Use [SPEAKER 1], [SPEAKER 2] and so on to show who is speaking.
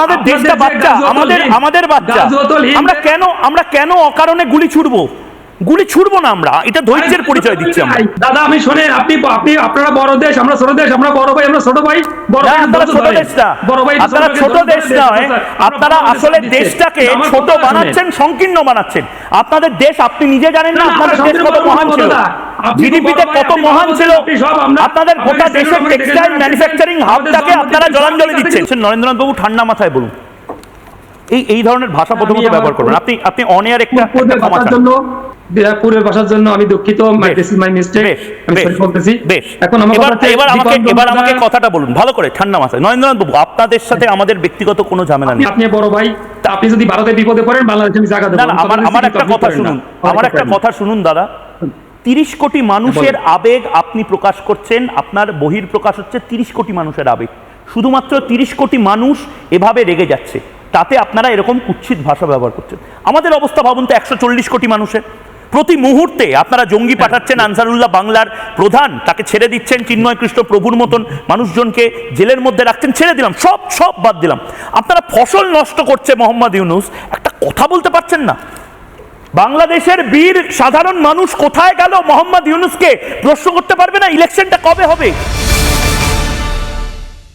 [SPEAKER 1] আপনাদের দেশটা বাচ্চা, আমাদের বাচ্চা, আমরা কেন অকারণে গুলি ছুড়বো না? আমরা এটা ধৈর্যের পরিচয় দিচ্ছি আমরা।
[SPEAKER 2] দাদা আমি শোনেন, আপনি আপনারা বড় দেশ, আমরা ছোট দেশ, আমরা বড় ভাই, আমরা ছোট ভাই, বড় ভাই
[SPEAKER 1] আপনারা ছোট দেশ না, আপনারা ছোট দেশ নয়, আপনারা আসলে দেশটাকে ছোট বানাচ্ছেন, সংকীর্ণ বানাচ্ছেন। আপনাদের দেশ আপনি নিজে জানেন না আপনাদের দেশ কত মহান ছিল, জিডিপিতে কত মহান ছিল। আপনাদের গোটা দেশের টেক্সটাইল ম্যানুফ্যাকচারিং হাবটাকে আপনারা জলাঞ্জলি দিচ্ছেন। নরেন্দ্রনাথ বাবু ঠান্ডা মাথায় বলুন, এই ধরনের ভাষা প্রথমত ব্যবহার করবেন। আপনি অন এয়ার একটা ক্ষমা চান।
[SPEAKER 2] পূর্বের ভাষার জন্য আমি দুঃখিত, দিস ইজ মাই মিস্টেক, আমি সরি বলতেছি। এখন
[SPEAKER 1] এবার আমাকে কথাটা বলুন ভালো করে ঠান্ডা মাথায়। নরেন্দ্রনাথ বাবু, আপনাদের সাথে আমাদের ব্যক্তিগত কোনো ঝামেলা নেই।
[SPEAKER 2] আপনি বড় ভাই, আপনি যদি ভারতে বিপদে পড়েন বাংলাদেশে আমি জায়গা দেব না।
[SPEAKER 1] আমার একটা কথা শুনুন দাদা, 30 কোটি মানুষের আবেগ আপনি প্রকাশ করছেন, আপনার বহির প্রকাশ হচ্ছে 30 কোটি মানুষের আবেগ। শুধুমাত্র 30 কোটি মানুষ এভাবে রেগে যাচ্ছে, তাতে আপনারা এরকম কুৎসিত ভাষা ব্যবহার করছেন। আমাদের অবস্থা ভাবুন তো, 140 কোটি মানুষের। প্রতি মুহূর্তে আপনারা জঙ্গি পাঠাচ্ছেন, আনসারুল্লাহ বাংলার প্রধান তাকে ছেড়ে দিচ্ছেন, চিন্ময় কৃষ্ণ প্রভুর মতন মানুষজনকে জেলের মধ্যে রাখছেন, ছেড়ে দিলাম, সব বাদ দিলাম। আপনারা ফসল নষ্ট করছে মোহাম্মদ ইউনূস, একটা কথা বলতে পারছেন না? বাংলাদেশের বীর সাধারণ মানুষ কোথায় গেল? মোহাম্মদ ইউনূসকে প্রশ্ন করতে পারবে না? ইলেকশনটা কবে হবে?